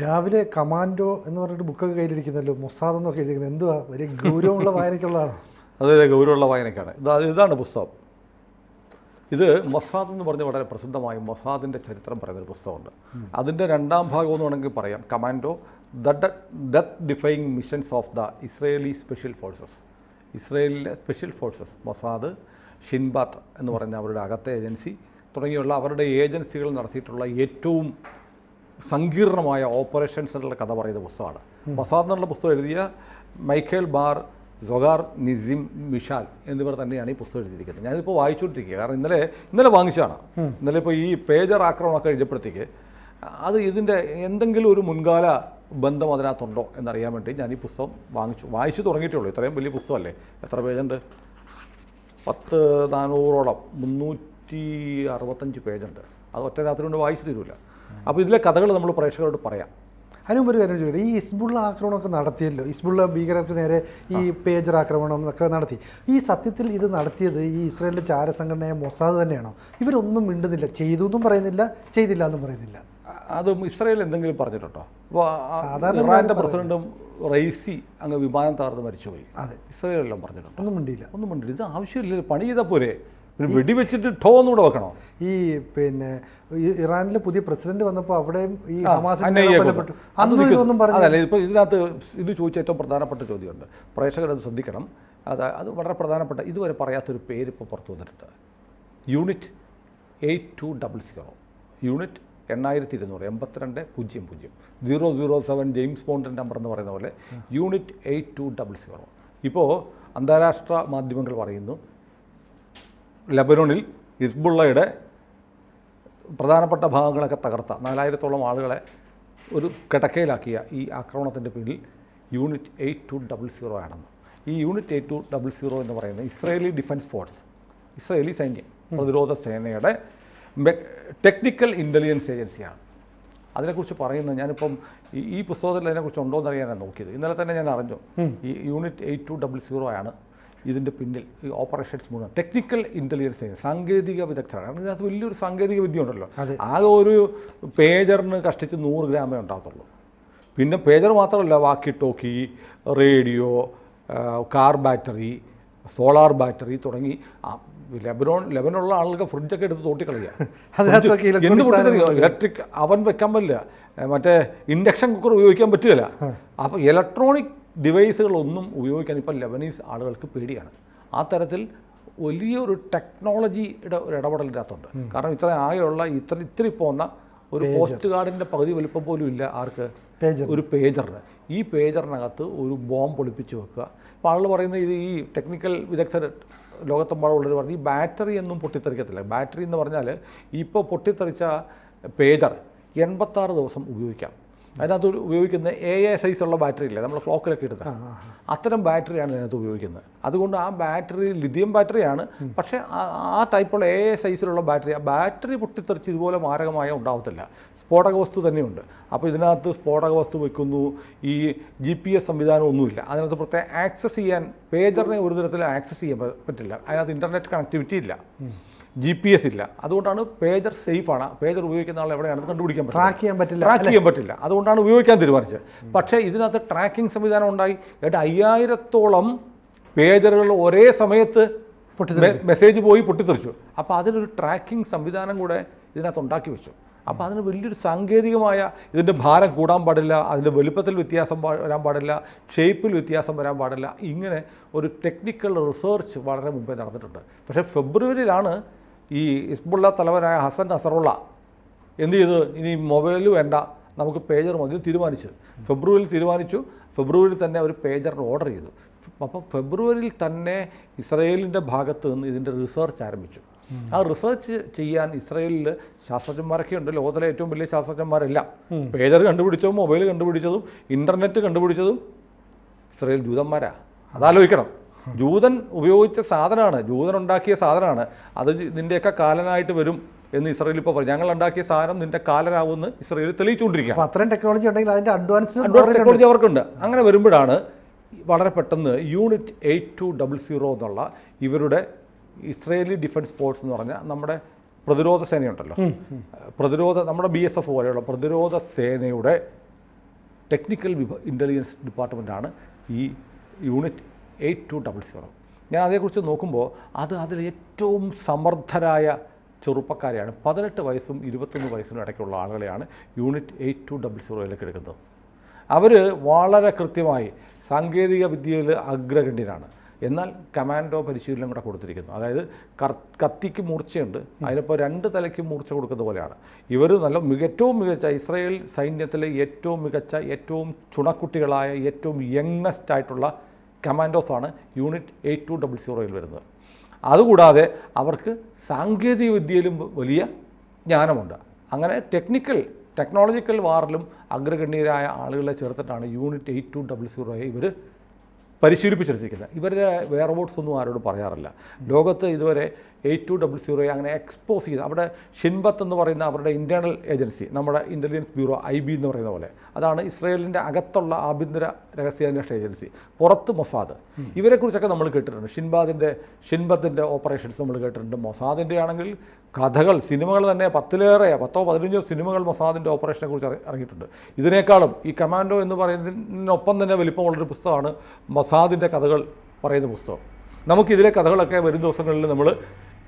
രാവിലെ കമാൻഡോ എന്ന് പറഞ്ഞിട്ട് ബുക്കൊക്കെ കയ്യിലിരിക്കുന്നല്ലോ, മൊസാദ് എന്നൊക്കെ എഴുതിയിരിക്കുന്നത് എന്തുവാ? വലിയ ഗൗരവമുള്ള വായനയ്ക്കുള്ളതാണ്. അതെ, ഗൗരവമുള്ള വായനയ്ക്കാണ്. ഇതാണ് പുസ്തകം. ഇത് മൊസാദ് എന്ന് പറഞ്ഞ് വളരെ പ്രസിദ്ധമായ മൊസാദിൻ്റെ ചരിത്രം പറയുന്നൊരു പുസ്തകമുണ്ട്. അതിൻ്റെ രണ്ടാം ഭാഗം എന്ന് വേണമെങ്കിൽ പറയാം, commando death defying missions of the Israeli special forces. ഇസ്രയേലിലെ സ്പെഷ്യൽ ഫോഴ്സസ്, മൊസാദ്, ഷിൻബാത്ത് എന്ന് പറഞ്ഞ അവരുടെ അകത്തെ ഏജൻസി തുടങ്ങിയുള്ള അവരുടെ ഏജൻസികൾ നടത്തിയിട്ടുള്ള ഏറ്റവും സങ്കീർണമായ ഓപ്പറേഷൻസിനുള്ള കഥ പറയുന്ന പുസ്തകമാണ്. മൊസാദ് എന്നുള്ള പുസ്തകം എഴുതിയ മൈക്കേൽ ബാർ സൊഗാർ നിസിം മിഷാൽ എന്നിവർ തന്നെയാണ് ഈ പുസ്തകം എഴുതിയിരിക്കുന്നത്. ഞാനിപ്പോൾ വായിച്ചുകൊണ്ടിരിക്കുക, കാരണം ഇന്നലെ വാങ്ങിച്ചതാണ്. ഇന്നലെ ഇപ്പോൾ ഈ പേജർ ആക്രമണമൊക്കെ കഴിഞ്ഞപ്പോഴത്തേക്ക് അത് ഇതിൻ്റെ എന്തെങ്കിലും ഒരു മുൻകാല ബന്ധം അതിനകത്തുണ്ടോ എന്നറിയാൻ വേണ്ടി ഞാൻ ഈ പുസ്തകം വായിച്ചു തുടങ്ങിയിട്ടേ ഉള്ളൂ. ഇത്രയും വലിയ പുസ്തകമല്ലേ, എത്ര പേജുണ്ട്? 400ഓളം 365 പേജുണ്ട്. അത് ഒറ്റ രാത്രി കൊണ്ട് വായിച്ചു തരില്ല. അപ്പോൾ ഇതിലെ കഥകൾ നമ്മൾ പ്രേക്ഷകരോട് പറയാം. അതിന് മുമ്പ് ഒരു കാര്യം ചോദിക്കട്ടെ, ഈ ഹിസ്ബുള്ള ആക്രമണമൊക്കെ നടത്തിയല്ലോ, ഹിസ്ബുള്ള ഭീകരർക്ക് നേരെ ഈ പേജർ ആക്രമണം ഒക്കെ നടത്തി. ഈ സത്യത്തിൽ ഇത് നടത്തിയത് ഈ ഇസ്രായേലിൻ്റെ ചാരസംഘടനയായ മൊസാദ് തന്നെയാണോ? ഇവരൊന്നും മിണ്ടുന്നില്ല, ചെയ്തു എന്നും പറയുന്നില്ല, ചെയ്തില്ല എന്നും പറയുന്നില്ല. അതും ഇസ്രായേൽ എന്തെങ്കിലും പറഞ്ഞിട്ടുണ്ടോ? ഇപ്പോൾ ഇറാൻ്റെ പ്രസിഡന്റും റൈസി അങ്ങ് വിമാനം തകർന്ന് മരിച്ചുപോയി. അതെ, ഇസ്രായേലെല്ലാം പറഞ്ഞിട്ടുണ്ടോ? ഒന്നും മിണ്ടിയില്ല. ഇത് ആവശ്യമില്ല, പണി ചെയ്താൽ പോരെ. പിന്നെ വെടിവെച്ചിട്ട് ടോ ഒന്നുകൂടെ വെക്കണോ? ഈ ഇറാനിലെ പുതിയ പ്രസിഡന്റ് വന്നപ്പോൾ അവിടെയും ഈ അതല്ല, ഇപ്പോൾ ഇതിനകത്ത് ഇത് ചോദിച്ച ഏറ്റവും പ്രധാനപ്പെട്ട ചോദ്യമുണ്ട്, പ്രേക്ഷകരത് ശ്രദ്ധിക്കണം. അത് വളരെ പ്രധാനപ്പെട്ട, ഇതുവരെ പറയാത്തൊരു പേര് ഇപ്പോൾ പുറത്തു വന്നിട്ടുണ്ട്. യൂണിറ്റ് 8200. യൂണിറ്റ് 8200 007 ജെയിംസ് ബോണ്ടിൻ്റെ നമ്പർ എന്ന് പറയുന്ന പോലെ യൂണിറ്റ് 8200. ഇപ്പോൾ അന്താരാഷ്ട്ര മാധ്യമങ്ങൾ പറയുന്നു, ലബനോണിൽ ഹിസ്ബുള്ളയുടെ പ്രധാനപ്പെട്ട ഭാഗങ്ങളൊക്കെ തകർത്ത 4000ഓളം ആളുകളെ ഒരു കിടക്കയിലാക്കിയ ഈ ആക്രമണത്തിൻ്റെ പേരിൽ യൂണിറ്റ് 8200 ആണെന്ന്. ഈ യൂണിറ്റ് 8200 എന്ന് പറയുന്നത് ഇസ്രായേലി ഡിഫൻസ് ഫോഴ്സ്, ഇസ്രായേലി സൈന്യം, പ്രതിരോധ സേനയുടെ ടെക്നിക്കൽ ഇൻ്റലിജൻസ് ഏജൻസിയാണ്. അതിനെക്കുറിച്ച് പറയുന്നത് ഞാനിപ്പം ഈ പുസ്തകത്തിൽ അതിനെക്കുറിച്ച് ഉണ്ടോ എന്ന് അറിയാനാണ് നോക്കിയത്. ഇന്നലെ തന്നെ ഞാൻ അറിഞ്ഞു, ഈ യൂണിറ്റ് 8200 ആണ് ഇതിൻ്റെ പിന്നിൽ ഈ ഓപ്പറേഷൻസ് മുഴുവൻ. ടെക്നിക്കൽ ഇൻ്റലിജൻസ്, സാങ്കേതിക വിദഗ്ധരാണ്. കാരണം ഇതിനകത്ത് വലിയൊരു സാങ്കേതിക വിദ്യ ഉണ്ടല്ലോ. ആകെ ഒരു പേജറിന് കഷ്ടിച്ച് 100 ഗ്രാമേ ഉണ്ടാകത്തുള്ളൂ. പിന്നെ പേജർ മാത്രമല്ല, വാക്കി talkie, radio, car battery, solar battery തുടങ്ങി ലെബനോണിലുള്ള ആളുകൾക്ക് ഫ്രിഡ്ജൊക്കെ എടുത്ത് തോട്ടിക്കളയുക. എന്ത് പൊട്ടിത്തെറിയോ? ഇലക്ട്രിക് അവൻ വെക്കാൻ പറ്റില്ല, മറ്റേ ഇൻഡക്ഷൻ കുക്കർ ഉപയോഗിക്കാൻ പറ്റില്ല. അപ്പോൾ ഇലക്ട്രോണിക് ഡിവൈസുകളൊന്നും ഉപയോഗിക്കാൻ ഇപ്പം ലെബനീസ് ആളുകൾക്ക് പേടിയാണ്. ആ തരത്തിൽ വലിയൊരു ടെക്നോളജിയുടെ ഒരു ഇടപെടലിനകത്തുണ്ട്. കാരണം ഇത്ര ആകെയുള്ള ഇത്തിരി പോകുന്ന ഒരു പോസ്റ്റ് കാർഡിൻ്റെ പകുതി വലുപ്പം പോലും ഇല്ല ആർക്ക്, ഒരു പേജറിന്. ഈ പേജറിനകത്ത് ഒരു ബോംബ് പൊളിപ്പിച്ച് വെക്കുക. അപ്പോൾ ആളുകൾ പറയുന്നത് ഇത് ഈ ടെക്നിക്കൽ വിദഗ്ധർ ലോകത്തെമ്പാടുള്ളവർ പറഞ്ഞ് ഈ ബാറ്ററി ഒന്നും പൊട്ടിത്തെറിക്കത്തില്ല. ബാറ്ററി എന്ന് പറഞ്ഞാൽ ഇപ്പോൾ പൊട്ടിത്തെറിച്ച പേജർ 86 ദിവസം ഉപയോഗിക്കാം. അതിനകത്ത് ഉപയോഗിക്കുന്ന സൈസുള്ള ബാറ്ററി ഇല്ലേ, നമ്മൾ ക്ലോക്കിലൊക്കെ ഇടുന്നത്, അത്തരം ബാറ്ററിയാണ് ഇതിനകത്ത് ഉപയോഗിക്കുന്നത്. അതുകൊണ്ട് ആ ബാറ്ററി ലിഥിയം ബാറ്ററിയാണ്, പക്ഷേ ആ ടൈപ്പുള്ള സൈസിലുള്ള ബാറ്ററി, ആ ബാറ്ററി പൊട്ടിത്തെറിച്ച് ഇതുപോലെ മാരകമായ ഉണ്ടാവത്തില്ല. സ്ഫോടക വസ്തു തന്നെയുണ്ട്. അപ്പോൾ ഇതിനകത്ത് സ്ഫോടക വസ്തു വെക്കുന്നു, ഈ GPS സംവിധാനം ഒന്നുമില്ല. അതിനകത്ത് പ്രത്യേകം ആക്സസ് ചെയ്യാൻ പേജറിനെ ഒരു തരത്തിൽ ആക്സസ് ചെയ്യാൻ പറ്റില്ല. അതിനകത്ത് ഇൻ്റർനെറ്റ് കണക്ടിവിറ്റി ഇല്ല, GPS ഇല്ല. അതുകൊണ്ടാണ് പേജർ സേഫാണ്. പേജർ ഉപയോഗിക്കുന്ന ആൾ എവിടെയാണെന്ന് കണ്ടുപിടിക്കാൻ പറ്റില്ല, ട്രാക്ക് ചെയ്യാൻ പറ്റില്ല. അതുകൊണ്ടാണ് ഉപയോഗിക്കാൻ തീരുമാനിച്ചത്. പക്ഷേ ഇതിനകത്ത് ട്രാക്കിംഗ് സംവിധാനം ഉണ്ടായി. 5000ഓളം പേജറുകൾ ഒരേ സമയത്ത് മെസ്സേജ് പോയി പൊട്ടിത്തെറിച്ചു. അപ്പോൾ അതിനൊരു ട്രാക്കിംഗ് സംവിധാനം കൂടെ ഇതിനകത്ത് ഉണ്ടാക്കി വെച്ചു. അപ്പോൾ അതിന് വലിയൊരു സാങ്കേതികമായ, ഇതിൻ്റെ ഭാരം കൂടാൻ പാടില്ല, അതിൻ്റെ വലുപ്പത്തിൽ വ്യത്യാസം വരാൻ പാടില്ല, ഷേപ്പിൽ വ്യത്യാസം വരാൻ പാടില്ല. ഇങ്ങനെ ഒരു ടെക്നിക്കൽ റിസർച്ച് വളരെ മുമ്പേ നടന്നിട്ടുണ്ട്. പക്ഷേ ഫെബ്രുവരിയിലാണ് ഈ ഹിസ്ബുള്ള തലവനായ ഹസൻ നസറുള്ള എന്ത് ചെയ്ത്, ഇനി മൊബൈൽ വേണ്ട, നമുക്ക് പേജർ മതി തീരുമാനിച്ചത്. ഫെബ്രുവരിയിൽ തീരുമാനിച്ചു. ഫെബ്രുവരിയിൽ തന്നെ അവർ പേജറിന് ഓർഡർ ചെയ്തു. അപ്പോൾ ഫെബ്രുവരിയിൽ തന്നെ ഇസ്രായേലിൻ്റെ ഭാഗത്ത് നിന്ന് ഇതിൻ്റെ റിസർച്ച് ആരംഭിച്ചു. ആ റിസർച്ച് ചെയ്യാൻ ഇസ്രായേലിൽ ശാസ്ത്രജ്ഞന്മാരൊക്കെ ഉണ്ട്. ലോകത്തിലെ ഏറ്റവും വലിയ ശാസ്ത്രജ്ഞന്മാരെല്ലാം. പേജർ കണ്ടുപിടിച്ചതും മൊബൈൽ കണ്ടുപിടിച്ചതും ഇൻ്റർനെറ്റ് കണ്ടുപിടിച്ചതും ഇസ്രായേൽ ജൂതന്മാരാണ്. അതാലോചിക്കണം. ജൂതൻ ഉപയോഗിച്ച സാധനമാണ്, ജൂതൻ ഉണ്ടാക്കിയ സാധനമാണ്. അത് നിൻ്റെയൊക്കെ കാലനായിട്ട് വരും എന്ന് ഇസ്രായേൽ ഇപ്പോൾ പറയും. ഞങ്ങൾ ഉണ്ടാക്കിയ സാധനം നിൻ്റെ കാലനാവുമെന്ന് ഇസ്രായേൽ തെളിയിച്ചുകൊണ്ടിരിക്കുകയാണ്. അത്രയും ടെക്നോളജി ഉണ്ടെങ്കിൽ അതിൻ്റെ അഡ്വാൻസ് ടെക്നോളജി അവർക്കുണ്ട്. അങ്ങനെ വരുമ്പോഴാണ് വളരെ പെട്ടെന്ന് യൂണിറ്റ് 8200 എന്നുള്ള ഇവരുടെ ഇസ്രായേലി ഡിഫൻസ് ഫോഴ്സ് എന്ന് പറഞ്ഞാൽ നമ്മുടെ പ്രതിരോധ സേനയുണ്ടല്ലോ, നമ്മുടെ BSF പോലെയുള്ള പ്രതിരോധ സേനയുടെ ടെക്നിക്കൽ ഇൻ്റലിജൻസ് ഡിപ്പാർട്ട്മെൻറ്റാണ് ഈ യൂണിറ്റ് 8200. ഞാൻ അതേക്കുറിച്ച് നോക്കുമ്പോൾ അതിൽ ഏറ്റവും സമർത്ഥരായ ചെറുപ്പക്കാരെയാണ്, 18 വയസ്സും 21 വയസ്സിനും ഇടയ്ക്കുള്ള ആളുകളെയാണ് യൂണിറ്റ് 8200 എടുക്കുന്നത്. അവർ വളരെ കൃത്യമായി സാങ്കേതിക വിദ്യയിൽ അഗ്രഗണ്യരാണ്. എന്നാൽ കമാൻഡോ പരിശീലനം കൂടെ കൊടുത്തിരിക്കുന്നു. അതായത് കത്തിക്ക് മൂർച്ചയുണ്ട്, അതിനിപ്പോൾ 2 തലയ്ക്ക് മൂർച്ച കൊടുക്കുന്ന പോലെയാണ്. ഇവർ ഏറ്റവും മികച്ച ഇസ്രായേൽ സൈന്യത്തിലെ ഏറ്റവും മികച്ച, ഏറ്റവും ചുണക്കുട്ടികളായ, ഏറ്റവും യങ്ങസ്റ്റ് ആയിട്ടുള്ള കമാൻഡോസാണ് യൂണിറ്റ് 8200 വരുന്നത്. അതുകൂടാതെ അവർക്ക് സാങ്കേതിക വിദ്യയിലും വലിയ ജ്ഞാനമുണ്ട്. അങ്ങനെ ടെക്നോളജിക്കൽ വാറിലും അഗ്രഗണ്യരായ ആളുകളെ ചേർത്തിട്ടാണ് യൂണിറ്റ് 8200 ഇവർ പരിശീലിപ്പിച്ചെടുത്തിരിക്കുന്നത്. ഇവരുടെ വെയർബോട്ട്സ് ഒന്നും ആരോടും പറയാറില്ല. ലോകത്ത് ഇതുവരെ 8200 അങ്ങനെ എക്സ്പോസ് ചെയ്ത്, അവിടെ ഷിൻബത്ത് എന്ന് പറയുന്ന അവരുടെ ഇൻറ്റേർണൽ ഏജൻസി, നമ്മുടെ ഇൻ്റലിജൻസ് ബ്യൂറോ IB എന്ന് പറയുന്ന പോലെ, അതാണ് ഇസ്രായേലിൻ്റെ അകത്തുള്ള ആഭ്യന്തര രഹസ്യാന്വേഷണ ഏജൻസി. പുറത്ത് മൊസാദ്. ഇവരെക്കുറിച്ചൊക്കെ നമ്മൾ കേട്ടിട്ടുണ്ട്. ഷിൻബത്തിൻ്റെ ഓപ്പറേഷൻസ് നമ്മൾ കേട്ടിട്ടുണ്ട്. മൊസാദിൻ്റെ ആണെങ്കിൽ കഥകൾ, സിനിമകൾ തന്നെ 10-15 സിനിമകൾ മൊസാദിൻ്റെ ഓപ്പറേഷനെ കുറിച്ച് ഇറങ്ങിയിട്ടുണ്ട്. ഇതിനേക്കാളും ഈ കമാൻഡോ എന്ന് പറയുന്നതിനൊപ്പം തന്നെ വലിപ്പമുള്ളൊരു പുസ്തകമാണ് മൊസാദിൻ്റെ കഥകൾ പറയുന്ന പുസ്തകം. നമുക്കിതിലെ കഥകളൊക്കെ വരും ദിവസങ്ങളിൽ നമ്മൾ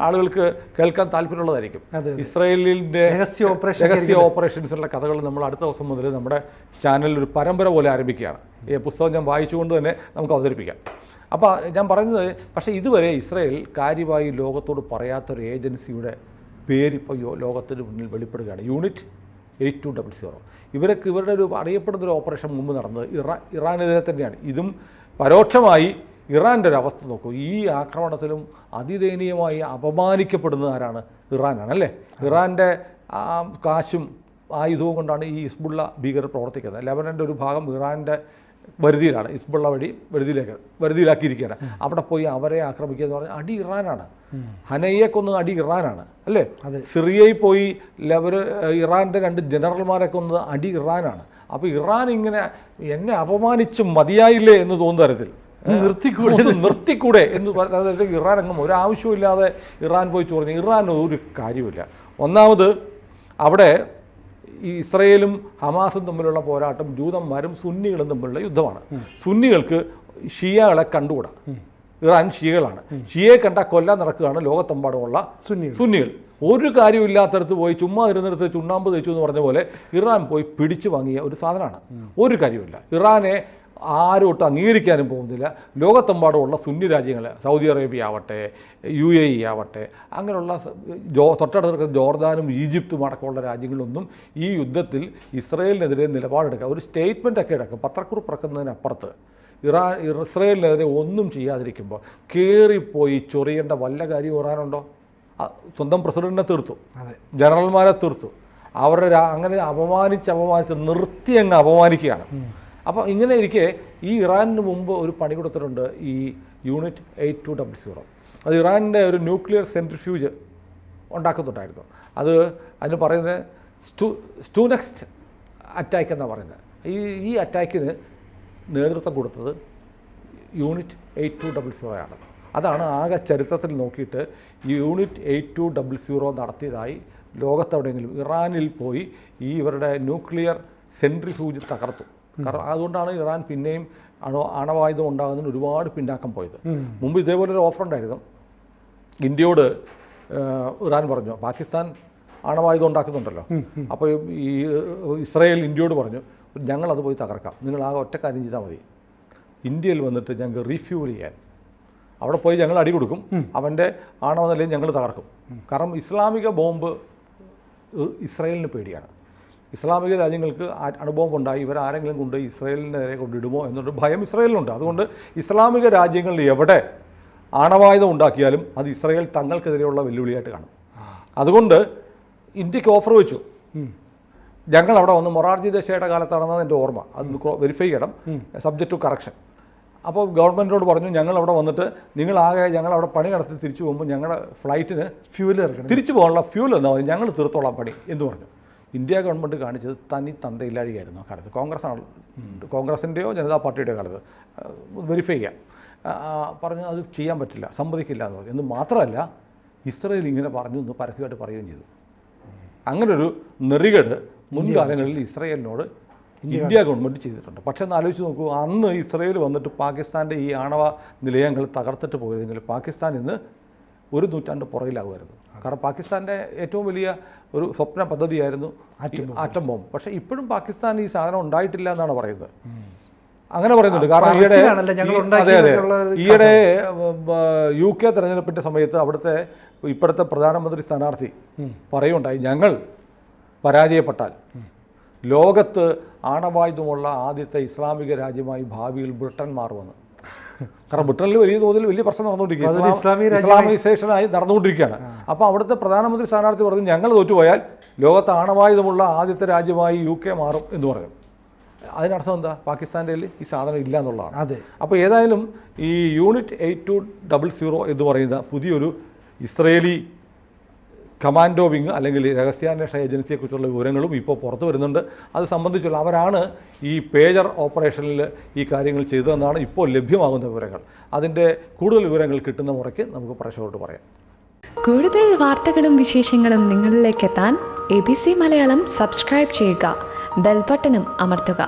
ആളുകൾക്ക് കേൾക്കാൻ താല്പര്യമുള്ളതായിരിക്കും. ഇസ്രായേലിൻ്റെ രഹസ്യ ഓപ്പറേഷൻസിലുള്ള കഥകൾ നമ്മൾ അടുത്ത ദിവസം മുതൽ നമ്മുടെ ചാനലിൽ ഒരു പരമ്പര പോലെ ആരംഭിക്കുകയാണ്. ഈ പുസ്തകം ഞാൻ വായിച്ചുകൊണ്ട് തന്നെ നമുക്ക് അവതരിപ്പിക്കാം. അപ്പോൾ ഞാൻ പറയുന്നത്, പക്ഷേ ഇതുവരെ ഇസ്രായേൽ കാര്യമായി ലോകത്തോട് പറയാത്തൊരു ഏജൻസിയുടെ പേരിപ്പോൾ ലോകത്തിന് മുന്നിൽ വെളിപ്പെടുകയാണ്. യൂണിറ്റ് 8200. ഇവരുടെ ഒരു അറിയപ്പെടുന്നൊരു ഓപ്പറേഷൻ മുമ്പ് നടന്നത് ഇറാനെതിരെ തന്നെയാണ്. ഇതും പരോക്ഷമായി ഇറാൻ്റെ ഒരു അവസ്ഥ നോക്കൂ. ഈ ആക്രമണത്തിലും അതിദയനീയമായി അപമാനിക്കപ്പെടുന്നത് ആരാണ്? ഇറാനാണ്, അല്ലേ? ഇറാൻ്റെ കാശും ആയുധവും കൊണ്ടാണ് ഈ ഹിസ്ബുള്ള ഭീകരർ പ്രവർത്തിക്കുന്നത്. ലെബനൻ്റെ ഒരു ഭാഗം ഇറാൻ്റെ വരുതിയിലാണ്, ഹിസ്ബുള്ള വഴി വരുതിയിലാക്കിയിരിക്കുകയാണ്. അവിടെ പോയി അവരെ ആക്രമിക്കുക എന്ന് പറഞ്ഞാൽ അടി ഇറാനാണ്. ഹനയ്യെ കൊന്നത് അടി ഇറാനാണ്, അല്ലേ? സിറിയയിൽ പോയി ഇറാൻ്റെ 2 ജനറൽമാരെ കൊന്നത് അടി ഇറാനാണ്. അപ്പോൾ ഇറാൻ ഇങ്ങനെ എന്നെ അപമാനിച്ച് മതിയായില്ലേ എന്ന് തോന്നുന്ന തരത്തിൽ നിർത്തിക്കൂടെ എന്ന് പറഞ്ഞ ഇറാൻ അങ്ങും ഒരാവശ്യമില്ലാതെ ഇറാൻ പോയി ചോദിച്ചു. ഇറാൻ ഒരു കാര്യമില്ല. ഒന്നാമത് അവിടെ ഈ ഇസ്രയേലും ഹമാസും തമ്മിലുള്ള പോരാട്ടം ജൂതന്മാരും സുന്നികളും തമ്മിലുള്ള യുദ്ധമാണ്. സുന്നികൾക്ക് ഷിയകളെ കണ്ടുകൂടാ. ഇറാൻ ഷിയകളാണ്. ഷിയയെ കണ്ടാൽ കൊല്ലാൻ നടക്കുകയാണ് ലോകത്തെമ്പാടുമുള്ള സുന്നികൾ. ഒരു കാര്യമില്ലാത്തടത്ത് പോയി ചുമ്മാ ഇരുന്നിടത്ത് ചുണ്ണാമ്പ് തേച്ചു എന്ന് പറഞ്ഞ പോലെ ഇറാൻ പോയി പിടിച്ചു വാങ്ങിയ ഒരു സാധനമാണ്. ഒരു കാര്യമില്ല. ഇറാനെ ആരോട്ടും അംഗീകരിക്കാനും പോകുന്നില്ല. ലോകത്തെമ്പാടുമുള്ള സുന്നി രാജ്യങ്ങൾ, സൗദി അറേബ്യ ആവട്ടെ, UAE ആവട്ടെ, അങ്ങനെയുള്ള തൊട്ടടുത്ത ജോർദാനും ഈജിപ്തും അടക്കമുള്ള രാജ്യങ്ങളൊന്നും ഈ യുദ്ധത്തിൽ ഇസ്രയേലിനെതിരെ നിലപാടെടുക്കുക, ഒരു സ്റ്റേറ്റ്മെൻറ്റൊക്കെ എടുക്കുക, പത്രക്കുറിപ്പ് ഇറക്കുന്നതിനപ്പുറത്ത് ഇസ്രയേലിനെതിരെ ഒന്നും ചെയ്യാതിരിക്കുമ്പോൾ കയറിപ്പോയി ചൊറിയേണ്ട വല്ല കാര്യം ഇറാനുണ്ടോ? സ്വന്തം പ്രസിഡന്റിനെ തീർത്തു, ജനറൽമാരെ തീർത്തു, അവരുടെ അങ്ങനെ അപമാനിച്ച് നിർത്തി അങ്ങ് അപമാനിക്കുകയാണ്. അപ്പോൾ ഇങ്ങനെ ഇരിക്കെ ഈ ഇറാനിന് മുമ്പ് ഒരു പണി കൊടുത്തിട്ടുണ്ട് ഈ യൂണിറ്റ് 8200. അത് ഇറാനിൻ്റെ ഒരു ന്യൂക്ലിയർ സെൻട്രിഫ്യൂജ് ഉണ്ടാക്കുന്നുണ്ടായിരുന്നു. അതിന് പറയുന്നത് സ്റ്റൂനെക്സ്റ്റ് അറ്റാക്ക് എന്നാണ് പറയുന്നത്. ഈ അറ്റാക്കിന് നേതൃത്വം കൊടുത്തത് യൂണിറ്റ് 8200 ആണ്. അതാണ് ആകെ ചരിത്രത്തിൽ നോക്കിയിട്ട് യൂണിറ്റ് 8200 നടത്തിയതായി ലോകത്തെവിടെയെങ്കിലും ഇറാനിൽ പോയി ഇവരുടെ ന്യൂക്ലിയർ സെൻട്രിഫ്യൂജ് തകർത്തു. കാരണം അതുകൊണ്ടാണ് ഇറാൻ പിന്നെയും ആണവായുധം ഉണ്ടാകുന്നതിന് ഒരുപാട് പിന്നാക്കം പോയത്. മുമ്പ് ഇതേപോലെ ഒരു ഓഫർ ഉണ്ടായിരുന്നു. ഇന്ത്യയോട് ഇറാൻ പറഞ്ഞു, പാകിസ്ഥാൻ ആണവായുധം ഉണ്ടാക്കുന്നുണ്ടല്ലോ, അപ്പോൾ ഈ ഇസ്രായേൽ ഇന്ത്യയോട് പറഞ്ഞു, ഞങ്ങളത് പോയി തകർക്കാം, നിങ്ങൾ ആകെ ഒറ്റ കാര്യം ചെയ്താൽ മതി, ഇന്ത്യയിൽ വന്നിട്ട് ഞങ്ങൾക്ക് റീഫ്യൂൽ ചെയ്യാൻ, അവിടെ പോയി ഞങ്ങൾ അടി കൊടുക്കും, അവൻ്റെ ആണവ നിലയം ഞങ്ങൾ തകർക്കും. കാരണം ഇസ്ലാമിക ബോംബ് ഇസ്രായേലിന് പേടിയാണ്. ഇസ്ലാമിക രാജ്യങ്ങൾക്ക് അണുബോംബ് ഉണ്ടായി ഇവരാരെങ്കിലും കൊണ്ട് ഇസ്രായേലിന് നേരെ കൊണ്ടിടുമോ എന്നൊരു ഭയം ഇസ്രായേലിനുണ്ട്. അതുകൊണ്ട് ഇസ്ലാമിക രാജ്യങ്ങളിൽ എവിടെ ആണവായുധം ഉണ്ടാക്കിയാലും അത് ഇസ്രായേൽ തങ്ങൾക്കെതിരെയുള്ള വെല്ലുവിളിയായിട്ട് കാണും. അതുകൊണ്ട് ഇന്ത്യക്ക് ഓഫർ വെച്ചു, ഞങ്ങൾ അവിടെ വന്ന് മൊറാർജി ദേശയുടെ കാലത്താണെന്നാണ് എൻ്റെ ഓർമ്മ, അത് വെരിഫൈ ചെയ്യണം, സബ്ജക്റ്റ് ടു കറക്ഷൻ. അപ്പോൾ ഗവൺമെൻറ്റിനോട് പറഞ്ഞു, ഞങ്ങൾ അവിടെ വന്നിട്ട് ഞങ്ങളവിടെ പണി നടത്തി തിരിച്ചു പോകുമ്പോൾ ഞങ്ങളുടെ ഫ്ലൈറ്റിന് ഫ്യൂൽ ഇറക്കണം, തിരിച്ചു പോകാനുള്ള ഫ്യൂൽ എന്താ പറയുക, ഞങ്ങൾ തീർത്തോളാം പണി എന്ന് പറഞ്ഞു. ഇന്ത്യ ഗവൺമെൻറ് കാണിച്ചത് തനി തന്തയില്ലാഴികയായിരുന്നു ആ കാലത്ത്. കോൺഗ്രസിൻ്റെയോ ജനതാ പാർട്ടിയുടെയോ കാലത്ത് വെരിഫൈ ചെയ്യാം പറഞ്ഞു, അത് ചെയ്യാൻ പറ്റില്ല, സമ്മതിക്കില്ല എന്ന് പറഞ്ഞു. എന്ന് മാത്രമല്ല ഇസ്രായേൽ ഇങ്ങനെ പറഞ്ഞു എന്ന് പരസ്യമായിട്ട് പറയുകയും ചെയ്തു. അങ്ങനൊരു നെറികേട് മുൻകാലങ്ങളിൽ ഇസ്രായേലിനോട് ഇന്ത്യ ഗവൺമെൻറ് ചെയ്തിട്ടുണ്ട്. പക്ഷേ ഒന്ന് ആലോചിച്ച് നോക്കൂ, അന്ന് ഇസ്രയേൽ വന്നിട്ട് പാകിസ്ഥാൻ്റെ ഈ ആണവ നിലയങ്ങൾ തകർത്തിട്ട് പോയതെങ്കിൽ പാകിസ്ഥാൻ ഇന്ന് ഒരു നൂറ്റാണ്ട് പുറകിലാകുമായിരുന്നു. കാരണം പാകിസ്ഥാൻ്റെ ഏറ്റവും വലിയ ഒരു സ്വപ്ന പദ്ധതിയായിരുന്നു ആറ്റം ബോംബ്. പക്ഷേ ഇപ്പോഴും പാകിസ്ഥാൻ ഈ സാധനം ഉണ്ടായിട്ടില്ല എന്നാണ് പറയുന്നത്. അങ്ങനെ പറയുന്നുണ്ട്. കാരണം ഈയിടെ UK തെരഞ്ഞെടുപ്പിൻ്റെ സമയത്ത് അവിടുത്തെ ഇപ്പോഴത്തെ പ്രധാനമന്ത്രി സ്ഥാനാർത്ഥി പറയുണ്ടായി, ഞങ്ങൾ പരാജയപ്പെട്ടാൽ ലോകത്ത് ആണവായുധമുള്ള ആദ്യത്തെ ഇസ്ലാമിക രാജ്യമായി ഭാവിയിൽ ബ്രിട്ടൻ മാറുമെന്ന്. കാരണം ബ്രിട്ടനിൽ വലിയ തോതിൽ വലിയ പ്രശ്നം നടന്നുകൊണ്ടിരിക്കുകയാണ്, ഇസ്ലാമൈസേഷനായി നടന്നുകൊണ്ടിരിക്കുകയാണ്. അപ്പോൾ അവിടുത്തെ പ്രധാനമന്ത്രി സ്ഥാനാർത്ഥി പറഞ്ഞു, ഞങ്ങൾ തോറ്റുപോയാൽ ലോകത്ത് ആണവായുധമുള്ള ആദ്യത്തെ രാജ്യമായി UK മാറും എന്ന് പറയും. അതിനർത്ഥം എന്താ? പാകിസ്ഥാൻ്റെ ഈ സാധനം ഇല്ല എന്നുള്ളതാണ്. അതെ. അപ്പോൾ ഏതായാലും ഈ യൂണിറ്റ് 8200 എന്ന് പറയുന്ന പുതിയൊരു ഇസ്രയേലി കമാൻഡോ വിങ് അല്ലെങ്കിൽ രഹസ്യാന്വേഷണ ഏജൻസിയെക്കുറിച്ചുള്ള വിവരങ്ങളും ഇപ്പോൾ പുറത്തു വരുന്നുണ്ട്. അത് സംബന്ധിച്ചുള്ള അവരാണ് ഈ പേജർ ഓപ്പറേഷനിൽ ഈ കാര്യങ്ങൾ ചെയ്തതെന്നാണ് ഇപ്പോൾ ലഭ്യമാകുന്ന വിവരങ്ങൾ. അതിൻ്റെ കൂടുതൽ വിവരങ്ങൾ കിട്ടുന്ന മുറയ്ക്ക് നമുക്ക് പ്രേക്ഷകരോട് പറയാം. കൂടുതൽ വാർത്തകളും വിശേഷങ്ങളും നിങ്ങളിലേക്ക് എത്താൻ ABC മലയാളം സബ്സ്ക്രൈബ് ചെയ്യുക, ബെൽ ബട്ടണും അമർത്തുക.